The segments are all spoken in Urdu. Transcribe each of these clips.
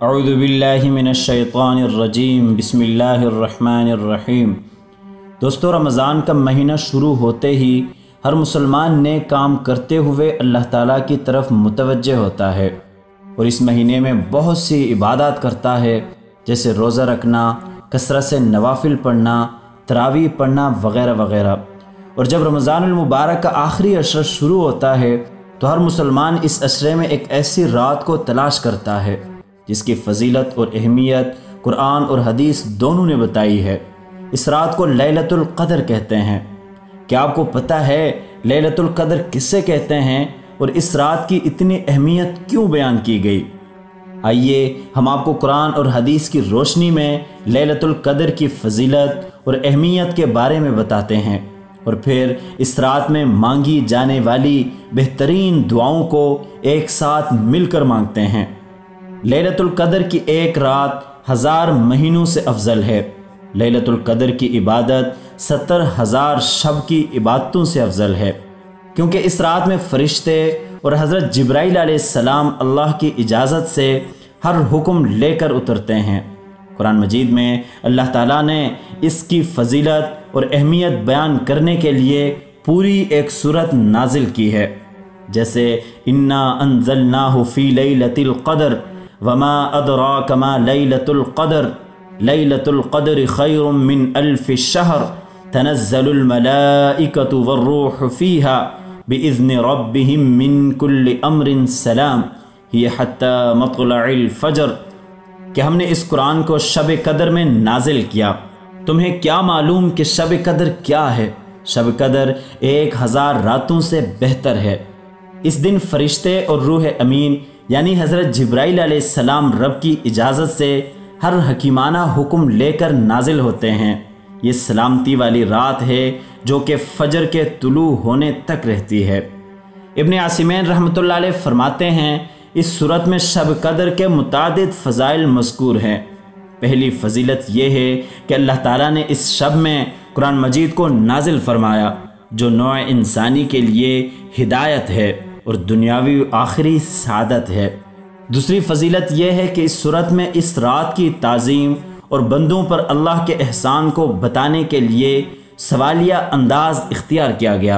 اعوذ باللہ من الشیطان الرجیم بسم اللہ الرحمن الرحیم۔ دوستو، رمضان کا مہینہ شروع ہوتے ہی ہر مسلمان نیک کام کرتے ہوئے اللہ تعالیٰ کی طرف متوجہ ہوتا ہے اور اس مہینے میں بہت سی عبادات کرتا ہے، جیسے روزہ رکھنا، کثرت سے نوافل پڑھنا، تراویح پڑھنا وغیرہ وغیرہ۔ اور جب رمضان المبارک کا آخری عشرہ شروع ہوتا ہے تو ہر مسلمان اس عشرے میں ایک ایسی رات کو تلاش کرتا ہے جس کی فضیلت اور اہمیت قرآن اور حدیث دونوں نے بتائی ہے۔ اس رات کو لیلۃ القدر کہتے ہیں۔ کیا آپ کو پتہ ہے لیلۃ القدر کسے کہتے ہیں اور اس رات کی اتنی اہمیت کیوں بیان کی گئی؟ آئیے ہم آپ کو قرآن اور حدیث کی روشنی میں لیلۃ القدر کی فضیلت اور اہمیت کے بارے میں بتاتے ہیں، اور پھر اس رات میں مانگی جانے والی بہترین دعاؤں کو ایک ساتھ مل کر مانگتے ہیں۔ لیلۃ القدر کی ایک رات 1000 مہینوں سے افضل ہے۔ لیلۃ القدر کی عبادت 70,000 شب کی عبادتوں سے افضل ہے، کیونکہ اس رات میں فرشتے اور حضرت جبرائیل علیہ السلام اللہ کی اجازت سے ہر حکم لے کر اترتے ہیں۔ قرآن مجید میں اللہ تعالیٰ نے اس کی فضیلت اور اہمیت بیان کرنے کے لیے پوری ایک سورت نازل کی ہے، جیسے انا انزلناہ فی لیلۃ القدر وما ادراک ما لیلۃ القدر لیلۃ القدر خیر من الف شہر تنزل الملائکۃ والروح فیہا باذن ربہم من کل امر سلام ہی حتی مطلع الفجر، کہ ہم نے اس قرآن کو شب قدر میں نازل کیا۔ تمہیں کیا معلوم کہ شب قدر کیا ہے؟ شب قدر 1000 راتوں سے بہتر ہے۔ اس دن فرشتے اور روح امین یعنی حضرت جبرائیل علیہ السلام رب کی اجازت سے ہر حکیمانہ حکم لے کر نازل ہوتے ہیں۔ یہ سلامتی والی رات ہے جو کہ فجر کے طلوع ہونے تک رہتی ہے۔ ابن عاصمین رحمۃ اللہ علیہ فرماتے ہیں، اس صورت میں شب قدر کے متعدد فضائل مذکور ہیں۔ پہلی فضیلت یہ ہے کہ اللہ تعالیٰ نے اس شب میں قرآن مجید کو نازل فرمایا، جو نوع انسانی کے لیے ہدایت ہے اور دنیاوی و آخری سعادت ہے۔ دوسری فضیلت یہ ہے کہ اس صورت میں اس رات کی تعظیم اور بندوں پر اللہ کے احسان کو بتانے کے لیے سوالیہ انداز اختیار کیا گیا۔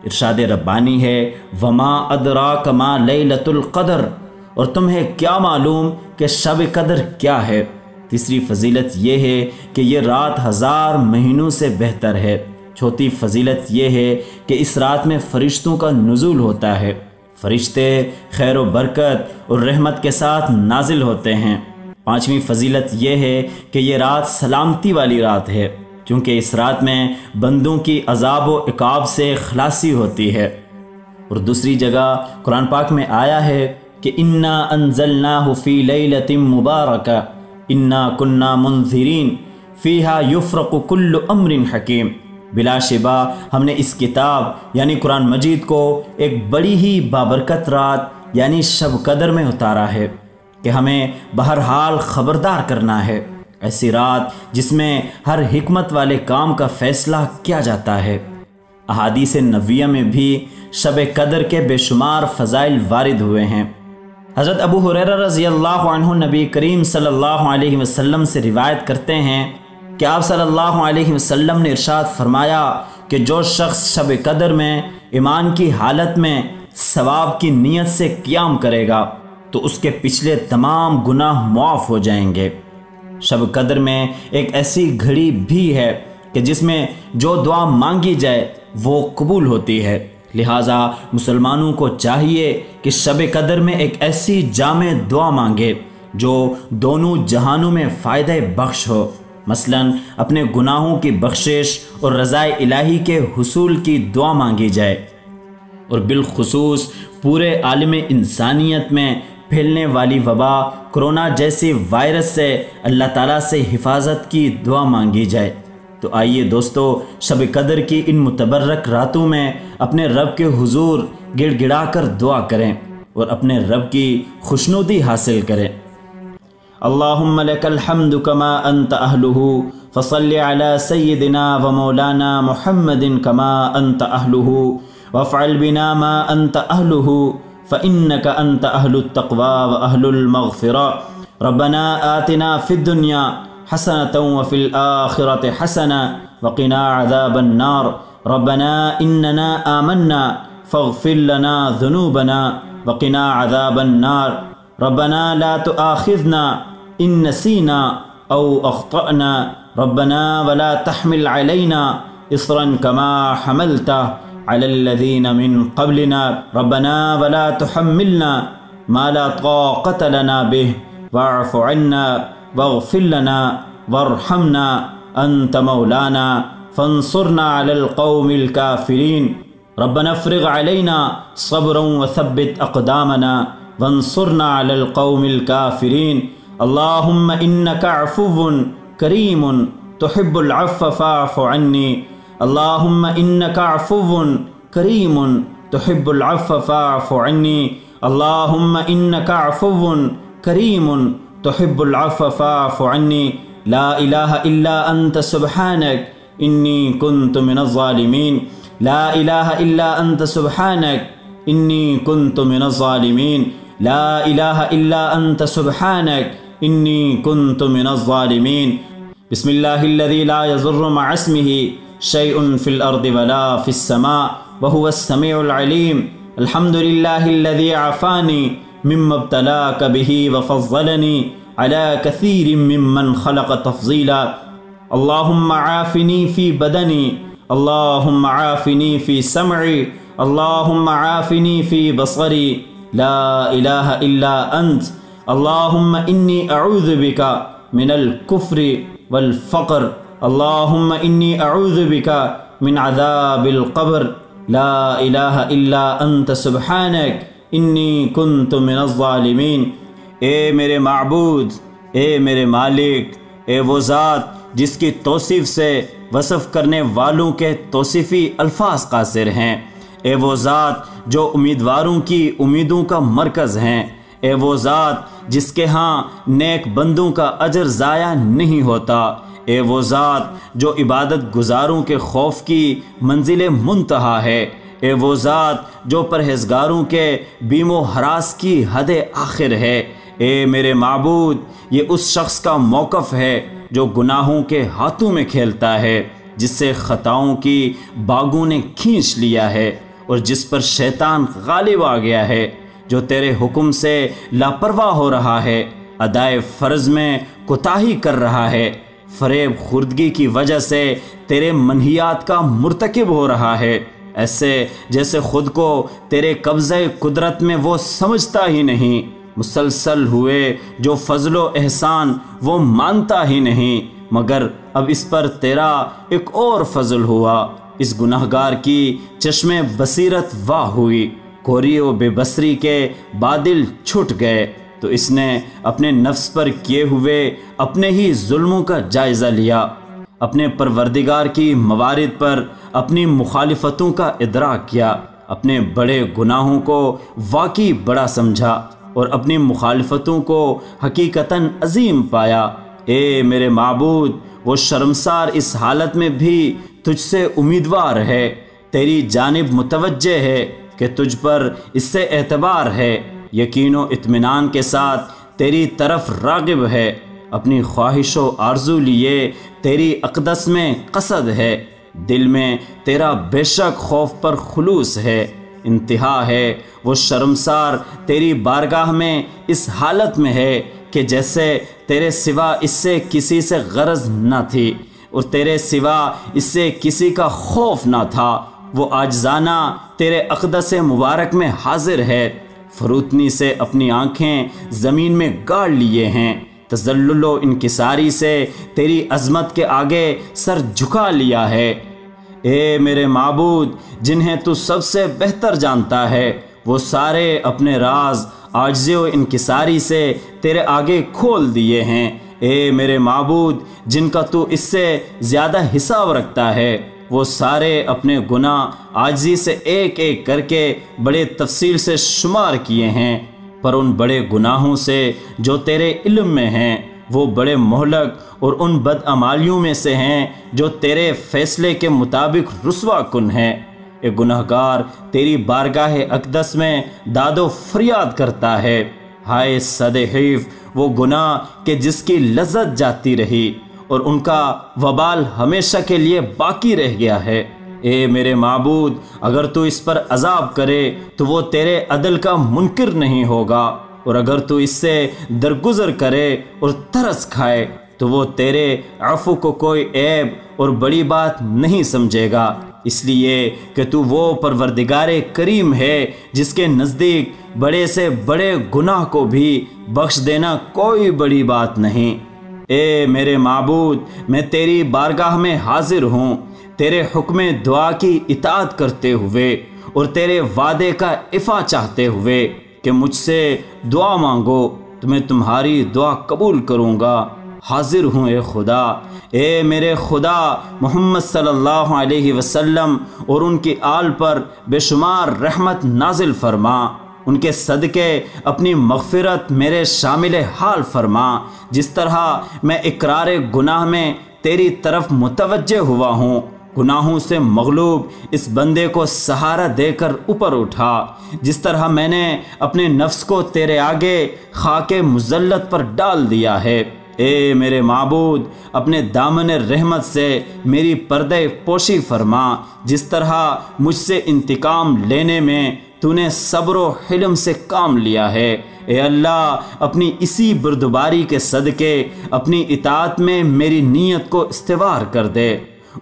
ارشاد ربانی ہے، وما ادراک ما لیلۃ القدر، اور تمہیں کیا معلوم کہ شب قدر کیا ہے؟ تیسری فضیلت یہ ہے کہ یہ رات 1000 مہینوں سے بہتر ہے۔ چوتھی فضیلت یہ ہے کہ اس رات میں فرشتوں کا نزول ہوتا ہے۔ فرشتے خیر و برکت اور رحمت کے ساتھ نازل ہوتے ہیں۔ پانچویں فضیلت یہ ہے کہ یہ رات سلامتی والی رات ہے، کیونکہ اس رات میں بندوں کی عذاب و عقاب سے خلاصی ہوتی ہے۔ اور دوسری جگہ قرآن پاک میں آیا ہے کہ انا انزلناہ فی لیلۃ مبارکہ انا کنا منذرین فیہا یفرق کل امر حکیم، بلا شبہ ہم نے اس کتاب یعنی قرآن مجید کو ایک بڑی ہی بابرکت رات یعنی شب قدر میں اتارا ہے کہ ہمیں بہرحال خبردار کرنا ہے۔ ایسی رات جس میں ہر حکمت والے کام کا فیصلہ کیا جاتا ہے۔ احادیث نبویہ میں بھی شب قدر کے بے شمار فضائل وارد ہوئے ہیں۔ حضرت ابو ہریرہ رضی اللہ عنہ نبی کریم صلی اللہ علیہ وسلم سے روایت کرتے ہیں کہ آپ صلی اللہ علیہ وسلم نے ارشاد فرمایا کہ جو شخص شب قدر میں ایمان کی حالت میں ثواب کی نیت سے قیام کرے گا تو اس کے پچھلے تمام گناہ معاف ہو جائیں گے۔ شب قدر میں ایک ایسی گھڑی بھی ہے کہ جس میں جو دعا مانگی جائے وہ قبول ہوتی ہے، لہٰذا مسلمانوں کو چاہیے کہ شب قدر میں ایک ایسی جامع دعا مانگے جو دونوں جہانوں میں فائدہ بخش ہو، مثلا اپنے گناہوں کی بخشش اور رضا الہی کے حصول کی دعا مانگی جائے، اور بالخصوص پورے عالم انسانیت میں پھیلنے والی وبا کرونا جیسی وائرس سے اللہ تعالیٰ سے حفاظت کی دعا مانگی جائے۔ تو آئیے دوستو، شب قدر کی ان متبرک راتوں میں اپنے رب کے حضور گڑ گڑا کر دعا کریں اور اپنے رب کی خوشنودی حاصل کریں۔ اللہم لک الحمد کما انت اہلہ فصل علی سیدنا و مولانا محمد کما انت اہلہ وافعل بنا ما انت اہلہ فإنک انت اہل التقوی و اہل المغفرہ ربنا آتنا فی الدنیا حسنة وفی الآخرة حسنة وقنا عذاب النار ربنا اننا آمنا فاغفر لنا ذنوبنا وقنا عذاب النار ربنا لا تؤاخذنا ان نسینا او اخطأنا ربنا ولا تحمل علينا اصرا كما حملته على الذين من قبلنا ربنا ولا تحملنا ما لا طاقة لنا به واعف عنا واغفر لنا وارحمنا أنت مولانا فانصرنا على القوم الكافرين ربنا افرغ علينا صبرا وثبت أقدامنا وانصرنا على القوم الكافرين اللهم إنك عفو كريم تحب العفو فاعف عني اللهم إنك عفو كريم تحب العفو فاعف عني اللهم إنك عفو كريم تحب العفو فاعف عني لا إله إلا أنت سبحانك إني كنت من الظالمين لا إله إلا أنت سبحانك إني كنت من الظالمين لا إله إلا أنت سبحانك إني كنت من الظالمين بسم الله الذي لا يضر مع اسمه شيء في الأرض ولا في السماء وهو السميع العليم الحمد لله الذي عافاني مما ابتلاك به وفضلني على كثير ممن خلق تفضيلا اللهم عافني في بدني اللهم عافني في سمعي اللهم عافني في بصري لا إله إلا أنت اللهم إني أعوذ بك من الكفر والفقر اللهم إني أعوذ بك من عذاب القبر لا إله إلا أنت سبحانك إني كنت من الظالمين اے میرے معبود، اے میرے مالک، اے وہ ذات جس کی توصیف سے وصف کرنے والوں کے توصیفی الفاظ قاصر ہیں، اے وہ ذات جو امیدواروں کی امیدوں کا مرکز ہیں، اے وہ ذات جس کے ہاں نیک بندوں کا اجر ضائع نہیں ہوتا، اے وہ ذات جو عبادت گزاروں کے خوف کی منزل منتہا ہے، اے وہ ذات جو پرہیزگاروں کے بیم و ہراس کی حد آخر ہے، اے میرے معبود یہ اس شخص کا موقف ہے جو گناہوں کے ہاتھوں میں کھیلتا ہے، جس سے خطاؤں کی باغوں نے کھینچ لیا ہے اور جس پر شیطان غالب آ گیا ہے، جو تیرے حکم سے لاپرواہ ہو رہا ہے، ادائے فرض میں کوتاہی کر رہا ہے، فریب خوردگی کی وجہ سے تیرے منہیات کا مرتکب ہو رہا ہے، ایسے جیسے خود کو تیرے قبضہ قدرت میں وہ سمجھتا ہی نہیں، مسلسل ہوئے جو فضل و احسان وہ مانتا ہی نہیں، مگر اب اس پر تیرا ایک اور فضل ہوا، اس گناہگار کی چشم بصیرت واہ ہوئی، کوری و بے بصری کے بادل چھٹ گئے، تو اس نے اپنے نفس پر کیے ہوئے اپنے ہی ظلموں کا جائزہ لیا، اپنے پروردگار کی موارد پر اپنی مخالفتوں کا ادراک کیا، اپنے بڑے گناہوں کو واقعی بڑا سمجھا اور اپنی مخالفتوں کو حقیقتاً عظیم پایا۔ اے میرے معبود وہ شرمسار اس حالت میں بھی تجھ سے امیدوار ہے، تیری جانب متوجہ ہے کہ تجھ پر اس سے اعتبار ہے، یقین و اطمینان کے ساتھ تیری طرف راغب ہے، اپنی خواہش و آرزو لیے تیری اقدس میں قصد ہے، دل میں تیرا بے شک خوف پر خلوص ہے، انتہا ہے وہ شرمسار تیری بارگاہ میں اس حالت میں ہے کہ جیسے تیرے سوا اس سے کسی سے غرض نہ تھی اور تیرے سوا اس سے کسی کا خوف نہ تھا، وہ عاجزانہ تیرے اقدس مبارک میں حاضر ہے، فروتنی سے اپنی آنکھیں زمین میں گاڑ لیے ہیں، تذلل و انکساری سے تیری عظمت کے آگے سر جھکا لیا ہے۔ اے میرے معبود جنہیں تو سب سے بہتر جانتا ہے، وہ سارے اپنے راز عاجزی و انکساری سے تیرے آگے کھول دیے ہیں۔ اے میرے معبود جن کا تو اس سے زیادہ حساب رکھتا ہے، وہ سارے اپنے گناہ عاجزی سے ایک ایک کر کے بڑے تفصیل سے شمار کیے ہیں، پر ان بڑے گناہوں سے جو تیرے علم میں ہیں وہ بڑے مہلک اور ان بدعمالیوں میں سے ہیں جو تیرے فیصلے کے مطابق رسوا کن ہیں۔ اے گناہگار تیری بارگاہ اقدس میں داد و فریاد کرتا ہے، ہائے صد حیف وہ گناہ کہ جس کی لذت جاتی رہی اور ان کا وبال ہمیشہ کے لیے باقی رہ گیا ہے۔ اے میرے معبود، اگر تو اس پر عذاب کرے تو وہ تیرے عدل کا منکر نہیں ہوگا، اور اگر تو اس سے درگزر کرے اور ترس کھائے تو وہ تیرے عفو کو کوئی عیب اور بڑی بات نہیں سمجھے گا، اس لیے کہ تو وہ پروردگار کریم ہے جس کے نزدیک بڑے سے بڑے گناہ کو بھی بخش دینا کوئی بڑی بات نہیں۔ اے میرے معبود، میں تیری بارگاہ میں حاضر ہوں، تیرے حکم دعا کی اطاعت کرتے ہوئے اور تیرے وعدے کا عفا چاہتے ہوئے کہ مجھ سے دعا مانگو تو میں تمہاری دعا قبول کروں گا۔ حاضر ہوں اے خدا، اے میرے خدا، محمد صلی اللہ علیہ وسلم اور ان کی آل پر بے شمار رحمت نازل فرما، ان کے صدقے اپنی مغفرت میرے شامل حال فرما، جس طرح میں اقرار گناہ میں تیری طرف متوجہ ہوا ہوں۔ گناہوں سے مغلوب اس بندے کو سہارا دے کر اوپر اٹھا، جس طرح میں نے اپنے نفس کو تیرے آگے خاک مذلت پر ڈال دیا ہے۔ اے میرے معبود، اپنے دامن رحمت سے میری پردہ پوشی فرما، جس طرح مجھ سے انتقام لینے میں تو نے صبر و حلم سے کام لیا ہے۔ اے اللہ، اپنی اسی بردباری کے صدقے اپنی اطاعت میں میری نیت کو استوار کر دے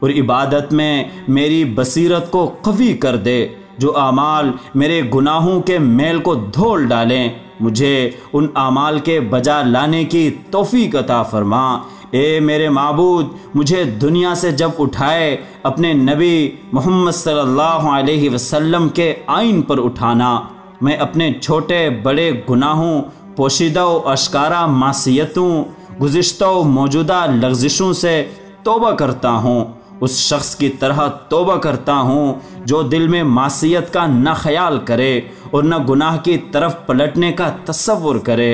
اور عبادت میں میری بصیرت کو قوی کر دے۔ جو اعمال میرے گناہوں کے میل کو دھول ڈالیں، مجھے ان اعمال کے بجا لانے کی توفیق عطا فرما۔ اے میرے معبود، مجھے دنیا سے جب اٹھائے اپنے نبی محمد صلی اللہ علیہ وسلم کے آئین پر اٹھانا، میں اپنے چھوٹے بڑے گناہوں، پوشیدہ و اشکارا معصیتوں، گزشتہ و موجودہ لغزشوں سے توبہ کرتا ہوں۔ اس شخص کی طرح توبہ کرتا ہوں جو دل میں معصیت کا نہ خیال کرے اور نہ گناہ کی طرف پلٹنے کا تصور کرے۔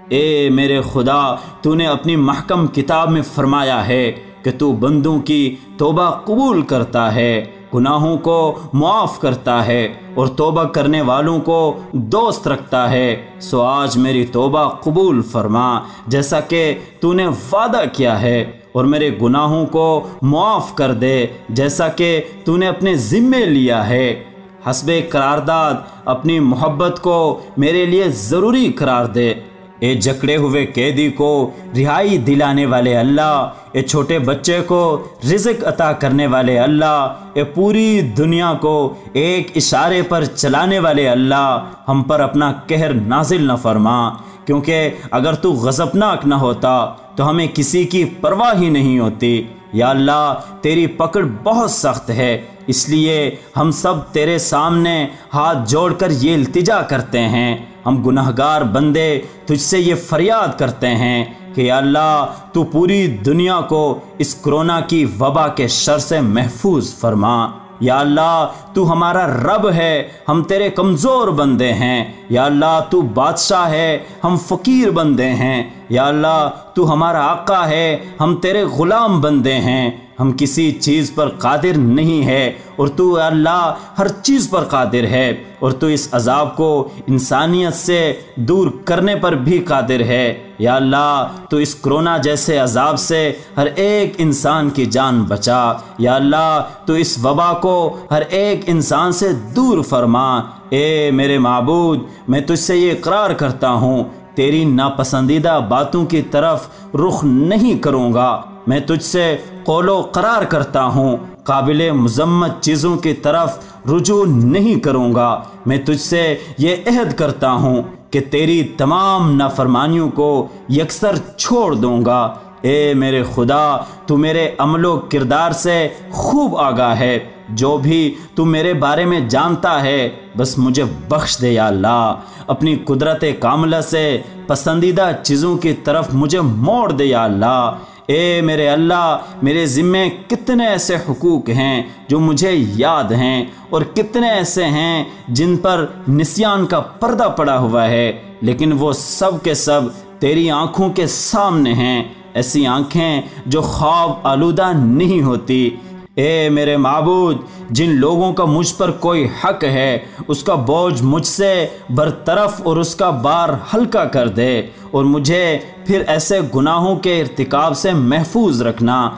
اے میرے خدا، تو نے اپنی محکم کتاب میں فرمایا ہے کہ تو بندوں کی توبہ قبول کرتا ہے، گناہوں کو معاف کرتا ہے اور توبہ کرنے والوں کو دوست رکھتا ہے۔ سو آج میری توبہ قبول فرما جیسا کہ تو نے وعدہ کیا ہے، اور میرے گناہوں کو معاف کر دے جیسا کہ تو نے اپنے ذمے لیا ہے۔ حسب قرارداد اپنی محبت کو میرے لیے ضروری قرار دے۔ اے جکڑے ہوئے قیدی کو رہائی دلانے والے اللہ، اے چھوٹے بچے کو رزق عطا کرنے والے اللہ، اے پوری دنیا کو ایک اشارے پر چلانے والے اللہ، ہم پر اپنا قہر نازل نہ فرما، کیونکہ اگر تو غضبناک نہ ہوتا تو ہمیں کسی کی پرواہ ہی نہیں ہوتی۔ یا اللہ، تیری پکڑ بہت سخت ہے، اس لیے ہم سب تیرے سامنے ہاتھ جوڑ کر یہ التجا کرتے ہیں، ہم گناہگار بندے تجھ سے یہ فریاد کرتے ہیں کہ یا اللہ، تو پوری دنیا کو اس کرونا کی وبا کے شر سے محفوظ فرما۔ یا اللہ، تو ہمارا رب ہے، ہم تیرے کمزور بندے ہیں۔ یا اللہ، تو بادشاہ ہے، ہم فقیر بندے ہیں۔ یا اللہ، تو ہمارا آقا ہے، ہم تیرے غلام بندے ہیں۔ ہم کسی چیز پر قادر نہیں ہے اور تو اللہ ہر چیز پر قادر ہے، اور تو اس عذاب کو انسانیت سے دور کرنے پر بھی قادر ہے۔ یا اللہ، تو اس کرونا جیسے عذاب سے ہر ایک انسان کی جان بچا۔ یا اللہ، تو اس وبا کو ہر ایک انسان سے دور فرما۔ اے میرے معبود، میں تجھ سے یہ اقرار کرتا ہوں، تیری ناپسندیدہ باتوں کی طرف رخ نہیں کروں گا۔ میں تجھ سے قول و قرار کرتا ہوں، قابل مذمت چیزوں کی طرف رجوع نہیں کروں گا۔ میں تجھ سے یہ عہد کرتا ہوں کہ تیری تمام نافرمانیوں کو یکسر چھوڑ دوں گا۔ اے میرے خدا، تو میرے عمل و کردار سے خوب آگاہ ہے، جو بھی تو میرے بارے میں جانتا ہے بس مجھے بخش دے یا اللہ۔ اپنی قدرت کاملہ سے پسندیدہ چیزوں کی طرف مجھے موڑ دے یا اللہ۔ اے میرے اللہ، میرے ذمے کتنے ایسے حقوق ہیں جو مجھے یاد ہیں، اور کتنے ایسے ہیں جن پر نسیان کا پردہ پڑا ہوا ہے، لیکن وہ سب کے سب تیری آنکھوں کے سامنے ہیں، ایسی آنکھیں جو خواب آلودہ نہیں ہوتی۔ اے میرے معبود، جن لوگوں کا مجھ پر کوئی حق ہے اس کا بوجھ مجھ سے برطرف اور اس کا بار ہلکا کر دے، اور مجھے پھر ایسے گناہوں کے ارتکاب سے محفوظ رکھنا۔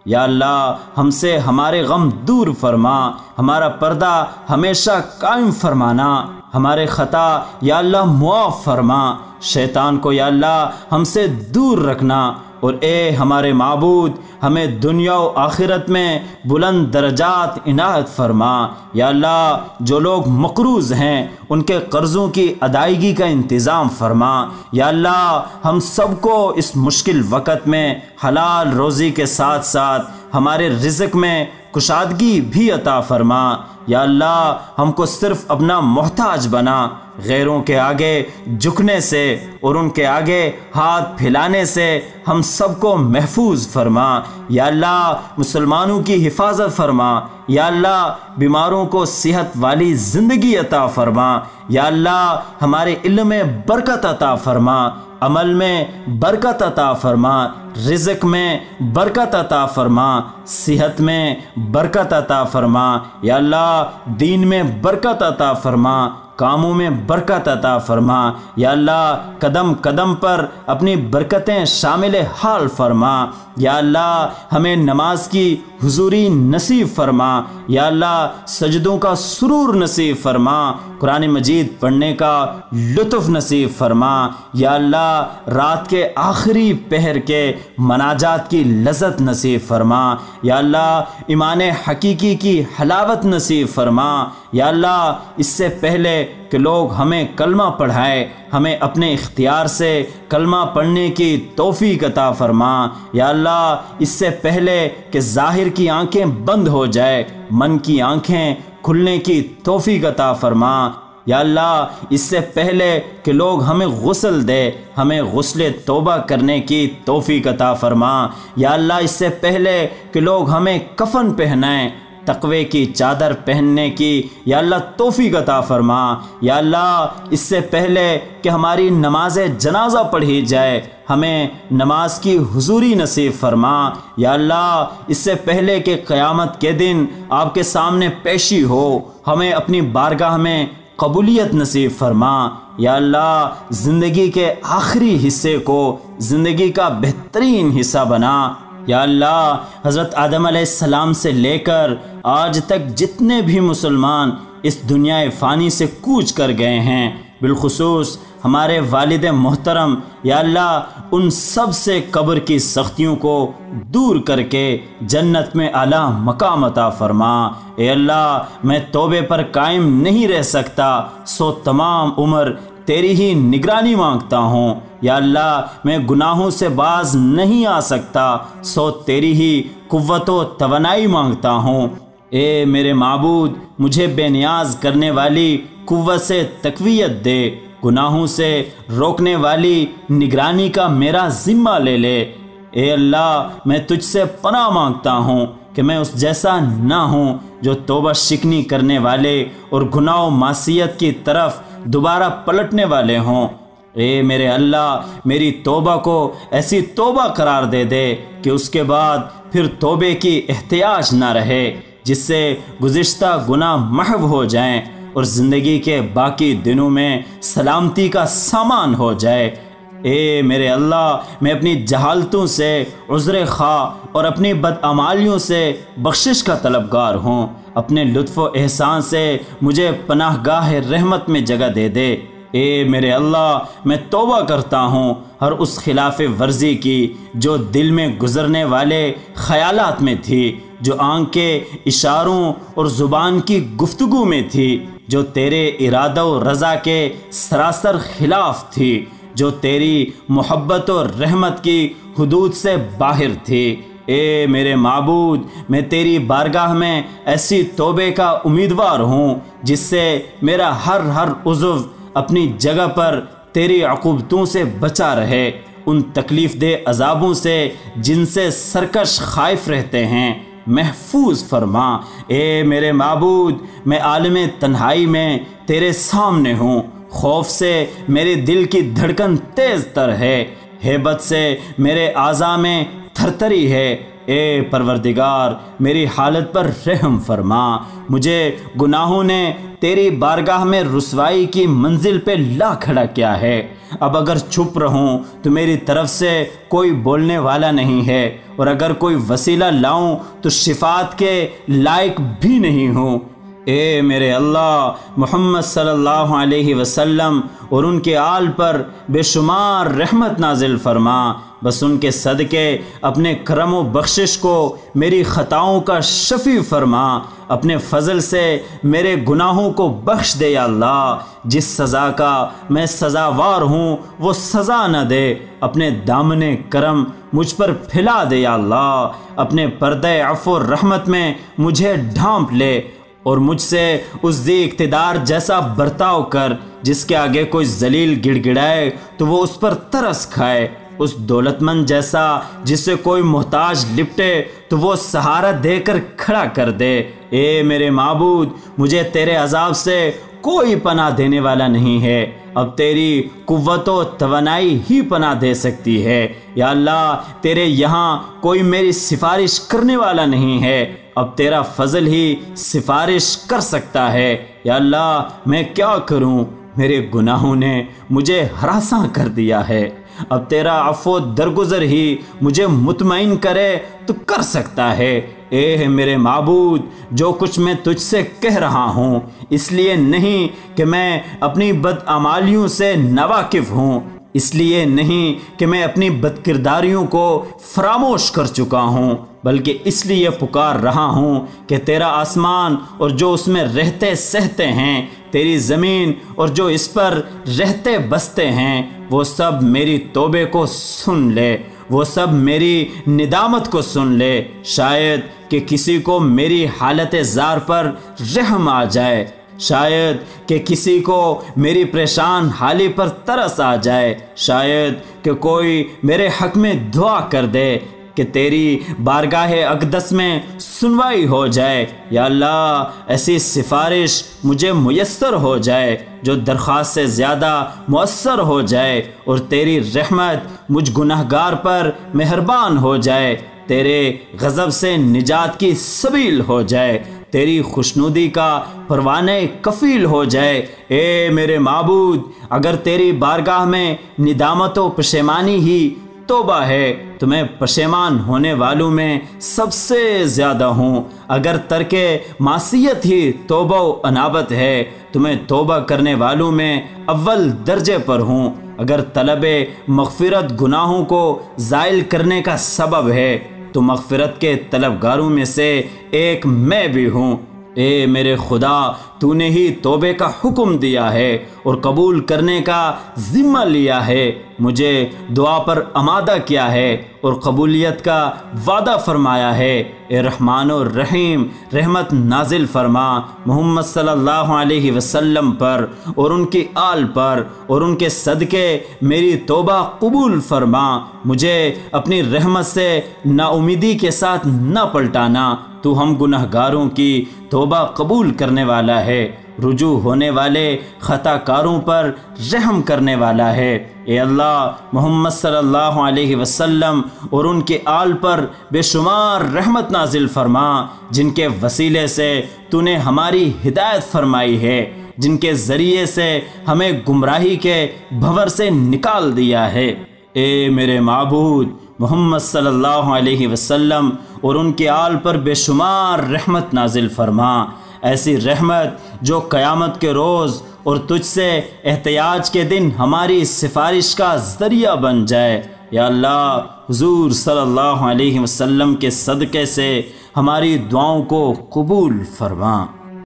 یا اللہ ہم سے ہمارے غم دور فرما، ہمارا پردہ ہمیشہ قائم فرمانا، ہمارے خطا یا اللہ معاف فرما، شیطان کو یا اللہ ہم سے دور رکھنا، اور اے ہمارے معبود ہمیں دنیا و آخرت میں بلند درجات عنایت فرما۔ یا اللہ جو لوگ مقروض ہیں ان کے قرضوں کی ادائیگی کا انتظام فرما۔ یا اللہ ہم سب کو اس مشکل وقت میں حلال روزی کے ساتھ ساتھ ہمارے رزق میں کشادگی بھی عطا فرما۔ یا اللہ ہم کو صرف اپنا محتاج بنا، غیروں کے آگے جھکنے سے اور ان کے آگے ہاتھ پھیلانے سے ہم سب کو محفوظ فرما۔ یا اللہ مسلمانوں کی حفاظت فرما۔ یا اللہ بیماروں کو صحت والی زندگی عطا فرما۔ یا اللہ ہمارے علم میں برکت عطا فرما، عمل میں برکت عطا فرما، رزق میں برکت عطا فرما، صحت میں برکت عطا فرما۔ یا اللہ دین میں برکت عطا فرما، کاموں میں برکت عطا فرما۔ یا اللہ قدم قدم پر اپنی برکتیں شامل حال فرما۔ یا اللہ ہمیں نماز کی حضوری نصیب فرما۔ یا اللہ سجدوں کا سرور نصیب فرما، قرآن مجید پڑھنے کا لطف نصیب فرما۔ یا اللہ رات کے آخری پہر کے مناجات کی لذت نصیب فرما۔ یا اللہ ایمان حقیقی کی حلاوت نصیب فرما۔ یا اللہ اس سے پہلے کہ لوگ ہمیں کلمہ پڑھائے ہمیں اپنے اختیار سے کلمہ پڑھنے کی توفیق عطا فرما۔ یا اللہ اس سے پہلے کہ ظاہر کی آنکھیں بند ہو جائے من کی آنکھیں کھلنے کی توفیق عطا فرما۔ یا اللہ اس سے پہلے کہ لوگ ہمیں غسل دے ہمیں غسل توبہ کرنے کی توفیق عطا فرما۔ یا اللہ اس سے پہلے کہ لوگ ہمیں کفن پہنائیں تقوی کی چادر پہننے کی یا اللہ توفیق عطا فرما۔ یا اللہ اس سے پہلے کہ ہماری نماز جنازہ پڑھی جائے ہمیں نماز کی حضوری نصیب فرما۔ یا اللہ اس سے پہلے کہ قیامت کے دن آپ کے سامنے پیشی ہو ہمیں اپنی بارگاہ میں قبولیت نصیب فرما۔ یا اللہ زندگی کے آخری حصے کو زندگی کا بہترین حصہ بنا۔ یا اللہ حضرت آدم علیہ السلام سے لے کر آج تک جتنے بھی مسلمان اس دنیا فانی سے کوچ کر گئے ہیں، بالخصوص ہمارے والد محترم، یا اللہ ان سب سے قبر کی سختیوں کو دور کر کے جنت میں اعلیٰ مقام عطا فرما۔ اے اللہ میں توبے پر قائم نہیں رہ سکتا، سو تمام عمر تیری ہی نگرانی مانگتا ہوں۔ یا اللہ میں گناہوں سے باز نہیں آ سکتا، سو تیری ہی قوت و توانائی مانگتا ہوں۔ اے میرے معبود مجھے بے نیاز کرنے والی قوت سے تقویت دے، گناہوں سے روکنے والی نگرانی کا میرا ذمہ لے لے۔ اے اللہ میں تجھ سے پناہ مانگتا ہوں کہ میں اس جیسا نہ ہوں جو توبہ شکنی کرنے والے اور گناہ و معصیت کی طرف دوبارہ پلٹنے والے ہوں۔ اے میرے اللہ میری توبہ کو ایسی توبہ قرار دے دے کہ اس کے بعد پھر توبے کی احتیاج نہ رہے، جس سے گزشتہ گناہ محو ہو جائیں اور زندگی کے باقی دنوں میں سلامتی کا سامان ہو جائے۔ اے میرے اللہ میں اپنی جہالتوں سے عذر خواہ اور اپنی بدعمالیوں سے بخشش کا طلبگار ہوں، اپنے لطف و احسان سے مجھے پناہ گاہ رحمت میں جگہ دے دے۔ اے میرے اللہ میں توبہ کرتا ہوں ہر اس خلاف ورزی کی جو دل میں گزرنے والے خیالات میں تھی، جو آنکھ کے اشاروں اور زبان کی گفتگو میں تھی، جو تیرے ارادہ و رضا کے سراسر خلاف تھی، جو تیری محبت و رحمت کی حدود سے باہر تھی۔ اے میرے معبود میں تیری بارگاہ میں ایسی توبے کا امیدوار ہوں جس سے میرا ہر عضو اپنی جگہ پر تیری عقوبتوں سے بچا رہے، ان تکلیف دہ عذابوں سے جن سے سرکش خائف رہتے ہیں محفوظ فرما۔ اے میرے معبود میں عالم تنہائی میں تیرے سامنے ہوں، خوف سے میرے دل کی دھڑکن تیز تر ہے، ہیبت سے میرے اعضاء میں تھرتھری ہے، اے پروردگار میری حالت پر رحم فرما، مجھے گناہوں نے تیری بارگاہ میں رسوائی کی منزل پہ لا کھڑا کیا ہے۔ اب اگر چھپ رہوں تو میری طرف سے کوئی بولنے والا نہیں ہے، اور اگر کوئی وسیلہ لاؤں تو شفاعت کے لائق بھی نہیں ہوں۔ اے میرے اللہ، محمد صلی اللہ علیہ وسلم اور ان کے آل پر بے شمار رحمت نازل فرما، بس ان کے صدقے اپنے کرم و بخشش کو میری خطاؤں کا شفیع فرما، اپنے فضل سے میرے گناہوں کو بخش دے یا اللہ۔ جس سزا کا میں سزاوار ہوں وہ سزا نہ دے، اپنے دامن کرم مجھ پر پھیلا دے یا اللہ، اپنے پردے عفو و رحمت میں مجھے ڈھانپ لے، اور مجھ سے اس ذی اقتدار جیسا برتاؤ کر جس کے آگے کوئی ذلیل گڑ گڑائے تو وہ اس پر ترس کھائے، اس دولت مند جیسا جس سے کوئی محتاج لپٹے تو وہ سہارا دے کر کھڑا کر دے۔ اے میرے معبود، مجھے تیرے عذاب سے کوئی پناہ دینے والا نہیں ہے، اب تیری قوت و توانائی ہی پناہ دے سکتی ہے۔ یا اللہ، تیرے یہاں کوئی میری سفارش کرنے والا نہیں ہے، اب تیرا فضل ہی سفارش کر سکتا ہے۔ یا اللہ، میں کیا کروں، میرے گناہوں نے مجھے ہراساں کر دیا ہے، اب تیرا عفو درگزر ہی مجھے مطمئن کرے تو کر سکتا ہے۔ اے میرے معبود، جو کچھ میں تجھ سے کہہ رہا ہوں اس لیے نہیں کہ میں اپنی بدعمالیوں سے ناواقف ہوں، اس لیے نہیں کہ میں اپنی بدکرداریوں کو فراموش کر چکا ہوں، بلکہ اس لیے پکار رہا ہوں کہ تیرا آسمان اور جو اس میں رہتے سہتے ہیں، تیری زمین اور جو اس پر رہتے بستے ہیں، وہ سب میری توبے کو سن لے، وہ سب میری ندامت کو سن لے۔ شاید کہ کسی کو میری حالت زار پر رحم آ جائے، شاید کہ کسی کو میری پریشان حالی پر ترس آ جائے، شاید کہ کوئی میرے حق میں دعا کر دے کہ تیری بارگاہ اقدس میں سنوائی ہو جائے۔ یا اللہ، ایسی سفارش مجھے میسر ہو جائے جو درخواست سے زیادہ مؤثر ہو جائے، اور تیری رحمت مجھ گناہگار پر مہربان ہو جائے، تیرے غضب سے نجات کی سبیل ہو جائے، تیری خوشنودی کا پروانے کفیل ہو جائے۔ اے میرے معبود، اگر تیری بارگاہ میں ندامت و پشیمانی ہی توبہ ہے تو میں پشیمان ہونے والوں میں سب سے زیادہ ہوں، اگر ترک معصیت ہی توبہ و انابت ہے تو میں توبہ کرنے والوں میں اول درجے پر ہوں، اگر طلب مغفرت گناہوں کو زائل کرنے کا سبب ہے تو مغفرت کے طلبگاروں میں سے ایک میں بھی ہوں۔ اے میرے خدا، تو نے ہی توبے کا حکم دیا ہے اور قبول کرنے کا ذمہ لیا ہے، مجھے دعا پر آمادہ کیا ہے اور قبولیت کا وعدہ فرمایا ہے۔ اے رحمان و رحیم، رحمت نازل فرما محمد صلی اللہ علیہ وسلم پر اور ان کی آل پر، اور ان کے صدقے میری توبہ قبول فرما، مجھے اپنی رحمت سے نا امیدی کے ساتھ نہ پلٹانا، تو ہم گناہگاروں کی توبہ قبول کرنے والا ہے، رجوع ہونے والے خطا کاروں پر رحم کرنے والا ہے۔ اے اللہ، محمد صلی اللہ علیہ وسلم اور ان کے آل پر بے شمار رحمت نازل فرما، جن کے وسیلے سے تو نے ہماری ہدایت فرمائی ہے، جن کے ذریعے سے ہمیں گمراہی کے بھنور سے نکال دیا ہے۔ اے میرے معبود، محمد صلی اللہ علیہ وسلم اور ان کے آل پر بے شمار رحمت نازل فرما، ایسی رحمت جو قیامت کے روز اور تجھ سے احتیاج کے دن ہماری سفارش کا ذریعہ بن جائے۔ یا اللہ، حضور صلی اللہ علیہ وسلم کے صدقے سے ہماری دعاؤں کو قبول فرما۔